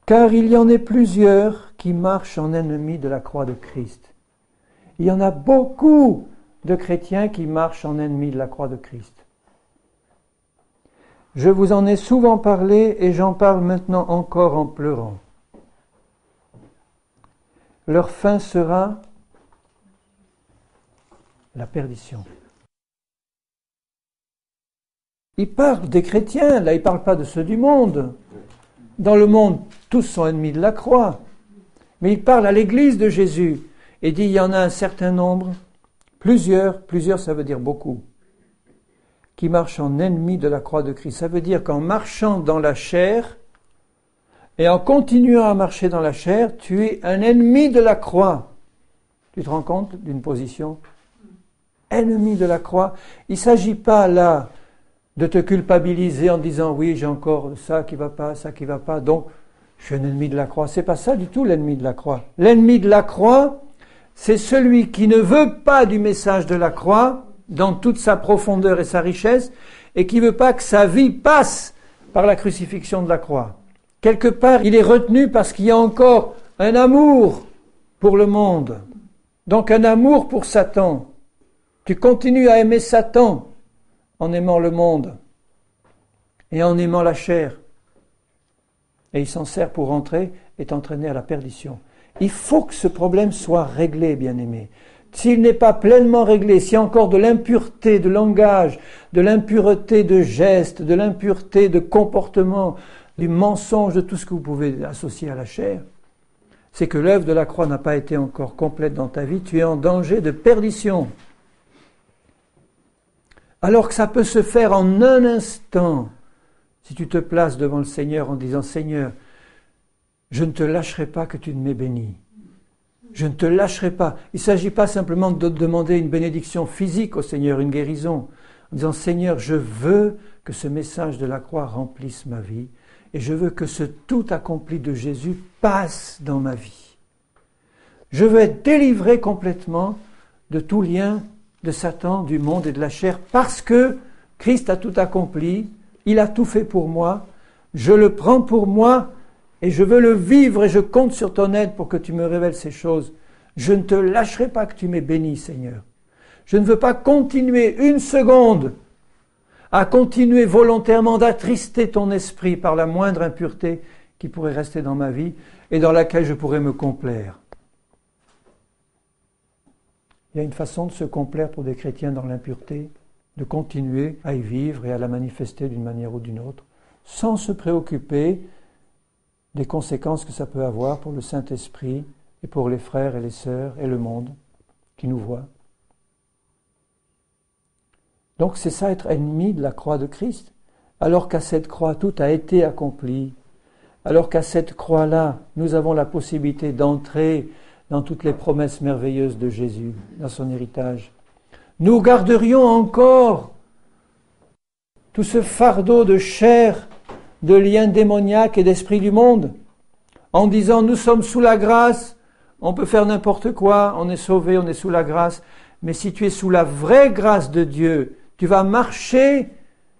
Car il y en a plusieurs qui marchent en ennemis de la croix de Christ. Il y en a beaucoup de chrétiens qui marchent en ennemis de la croix de Christ. Je vous en ai souvent parlé et j'en parle maintenant encore en pleurant. Leur fin sera la perdition. Il parle des chrétiens, là il ne parle pas de ceux du monde. Dans le monde, tous sont ennemis de la croix. Mais il parle à l'église de Jésus et dit il y en a un certain nombre, plusieurs ça veut dire beaucoup, qui marchent en ennemis de la croix de Christ. Ça veut dire qu'en marchant dans la chair, et en continuant à marcher dans la chair, tu es un ennemi de la croix. Tu te rends compte d'une position? Ennemi de la croix. Il ne s'agit pas là de te culpabiliser en disant oui, j'ai encore ça qui va pas, donc je suis un ennemi de la croix. C'est pas ça du tout l'ennemi de la croix. L'ennemi de la croix, c'est celui qui ne veut pas du message de la croix dans toute sa profondeur et sa richesse et qui ne veut pas que sa vie passe par la crucifixion de la croix. Quelque part, il est retenu parce qu'il y a encore un amour pour le monde, donc un amour pour Satan. Tu continues à aimer Satan en aimant le monde et en aimant la chair. Et il s'en sert pour entrer et t'entraîner à la perdition. Il faut que ce problème soit réglé, bien-aimé. S'il n'est pas pleinement réglé, s'il y a encore de l'impureté de langage, de l'impureté de gestes, de l'impureté de comportement, du mensonge, de tout ce que vous pouvez associer à la chair, c'est que l'œuvre de la croix n'a pas été encore complète dans ta vie, tu es en danger de perdition. Alors que ça peut se faire en un instant, si tu te places devant le Seigneur en disant « Seigneur, je ne te lâcherai pas que tu ne m'aies béni. Je ne te lâcherai pas. » Il ne s'agit pas simplement de demander une bénédiction physique au Seigneur, une guérison, en disant « Seigneur, je veux que ce message de la croix remplisse ma vie et je veux que ce tout accompli de Jésus passe dans ma vie. Je veux être délivré complètement de tout lien de Satan, du monde et de la chair, parce que Christ a tout accompli, il a tout fait pour moi, je le prends pour moi et je veux le vivre et je compte sur ton aide pour que tu me révèles ces choses. Je ne te lâcherai pas que tu m'aies béni, Seigneur. Je ne veux pas continuer une seconde à continuer volontairement d'attrister ton esprit par la moindre impureté qui pourrait rester dans ma vie et dans laquelle je pourrais me complaire. Il y a une façon de se complaire pour des chrétiens dans l'impureté, de continuer à y vivre et à la manifester d'une manière ou d'une autre, sans se préoccuper des conséquences que ça peut avoir pour le Saint-Esprit et pour les frères et les sœurs et le monde qui nous voient. Donc c'est ça être ennemi de la croix de Christ, alors qu'à cette croix tout a été accompli, alors qu'à cette croix-là nous avons la possibilité d'entrer dans toutes les promesses merveilleuses de Jésus, dans son héritage. Nous garderions encore tout ce fardeau de chair, de liens démoniaques et d'esprit du monde, en disant nous sommes sous la grâce, on peut faire n'importe quoi, on est sauvé, on est sous la grâce, mais si tu es sous la vraie grâce de Dieu, tu vas marcher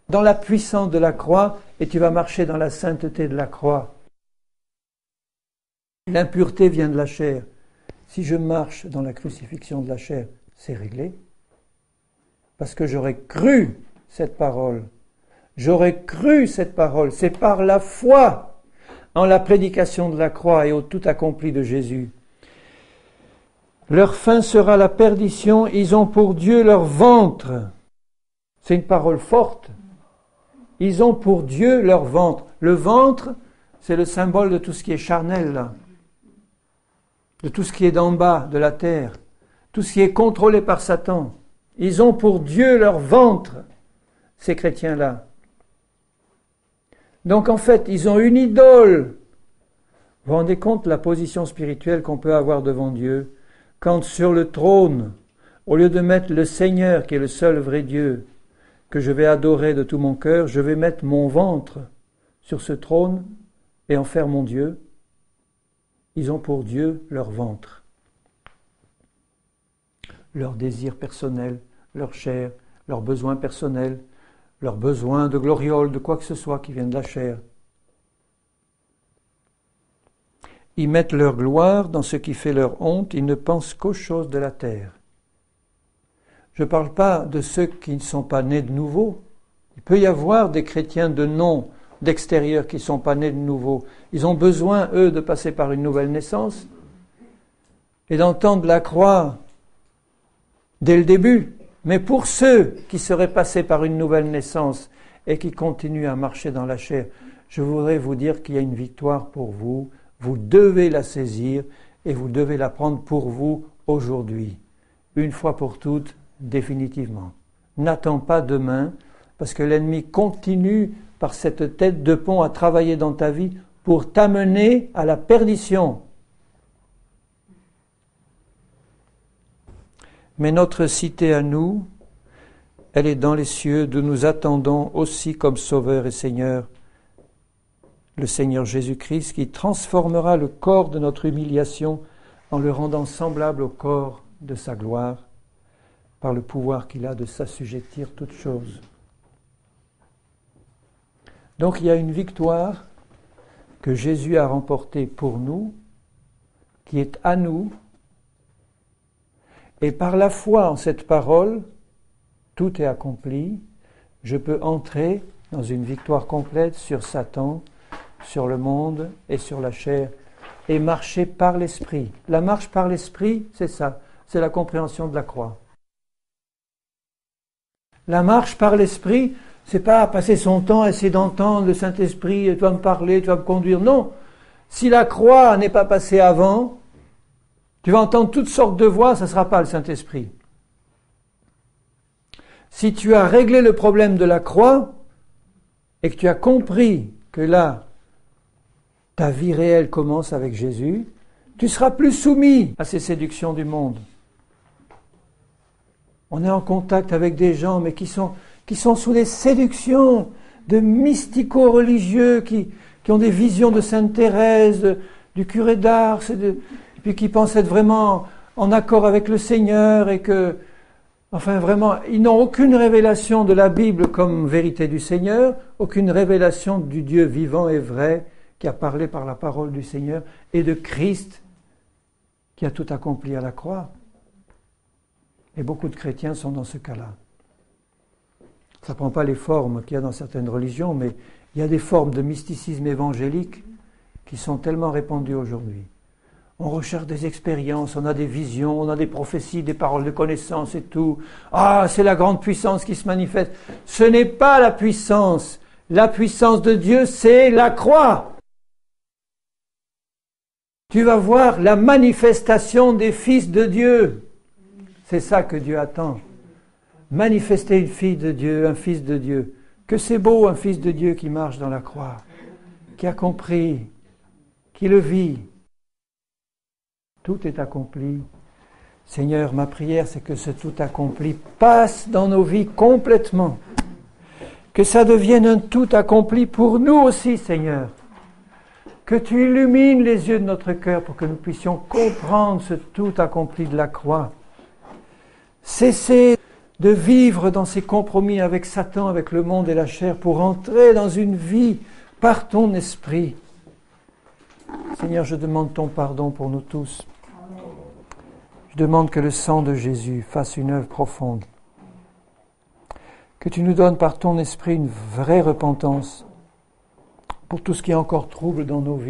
dans la puissance de la croix et tu vas marcher dans la sainteté de la croix. L'impureté vient de la chair. Si je marche dans la crucifixion de la chair, c'est réglé. Parce que j'aurais cru cette parole. J'aurais cru cette parole. C'est par la foi en la prédication de la croix et au tout accompli de Jésus. Leur fin sera la perdition. Ils ont pour Dieu leur ventre. C'est une parole forte. Ils ont pour Dieu leur ventre. Le ventre, c'est le symbole de tout ce qui est charnel, là. De tout ce qui est d'en bas, de la terre. Tout ce qui est contrôlé par Satan. Ils ont pour Dieu leur ventre, ces chrétiens-là. Donc en fait, ils ont une idole. Vous vous rendez compte de la position spirituelle qu'on peut avoir devant Dieu quand sur le trône, au lieu de mettre le Seigneur, qui est le seul vrai Dieu, que je vais adorer de tout mon cœur, je vais mettre mon ventre sur ce trône et en faire mon Dieu. Ils ont pour Dieu leur ventre, leurs désirs personnels, leur chair, leurs besoins personnels, leurs besoins de gloriole, de quoi que ce soit qui vienne de la chair. Ils mettent leur gloire dans ce qui fait leur honte, ils ne pensent qu'aux choses de la terre. Je ne parle pas de ceux qui ne sont pas nés de nouveau. Il peut y avoir des chrétiens de nom, d'extérieur, qui ne sont pas nés de nouveau. Ils ont besoin, eux, de passer par une nouvelle naissance et d'entendre la croix dès le début. Mais pour ceux qui seraient passés par une nouvelle naissance et qui continuent à marcher dans la chair, je voudrais vous dire qu'il y a une victoire pour vous. Vous devez la saisir et vous devez la prendre pour vous aujourd'hui, une fois pour toutes, définitivement. N'attends pas demain, parce que l'ennemi continue par cette tête de pont à travailler dans ta vie pour t'amener à la perdition. Mais notre cité à nous, elle est dans les cieux, d'où nous attendons aussi comme Sauveur et Seigneur, le Seigneur Jésus-Christ, qui transformera le corps de notre humiliation en le rendant semblable au corps de sa gloire, par le pouvoir qu'il a de s'assujettir toutes choses. Donc il y a une victoire que Jésus a remportée pour nous, qui est à nous, et par la foi en cette parole, tout est accompli, je peux entrer dans une victoire complète sur Satan, sur le monde et sur la chair, et marcher par l'Esprit. La marche par l'Esprit, c'est ça, c'est la compréhension de la croix. La marche par l'Esprit, c'est pas passer son temps à essayer d'entendre le Saint-Esprit, tu vas me parler, tu vas me conduire. Non, si la croix n'est pas passée avant, tu vas entendre toutes sortes de voix, ça ne sera pas le Saint-Esprit. Si tu as réglé le problème de la croix et que tu as compris que là, ta vie réelle commence avec Jésus, tu seras plus soumis à ces séductions du monde. On est en contact avec des gens, mais qui sont sous les séductions de mystico-religieux, qui ont des visions de Sainte Thérèse, du curé d'Ars, et puis qui pensent être vraiment en accord avec le Seigneur, et que, enfin vraiment, ils n'ont aucune révélation de la Bible comme vérité du Seigneur, aucune révélation du Dieu vivant et vrai, qui a parlé par la parole du Seigneur, et de Christ, qui a tout accompli à la croix. Et beaucoup de chrétiens sont dans ce cas-là. Ça ne prend pas les formes qu'il y a dans certaines religions, mais il y a des formes de mysticisme évangélique qui sont tellement répandues aujourd'hui. On recherche des expériences, on a des visions, on a des prophéties, des paroles de connaissance et tout. Ah, c'est la grande puissance qui se manifeste. Ce n'est pas la puissance. La puissance de Dieu, c'est la croix. Tu vas voir la manifestation des fils de Dieu. C'est ça que Dieu attend. Manifester une fille de Dieu, un fils de Dieu. Que c'est beau un fils de Dieu qui marche dans la croix, qui a compris, qui le vit. Tout est accompli. Seigneur, ma prière, c'est que ce tout accompli passe dans nos vies complètement. Que ça devienne un tout accompli pour nous aussi, Seigneur. Que tu illumines les yeux de notre cœur pour que nous puissions comprendre ce tout accompli de la croix. Cesser de vivre dans ces compromis avec Satan, avec le monde et la chair, pour entrer dans une vie par ton esprit. Seigneur, je demande ton pardon pour nous tous. Je demande que le sang de Jésus fasse une œuvre profonde. Que tu nous donnes par ton esprit une vraie repentance pour tout ce qui est encore trouble dans nos vies.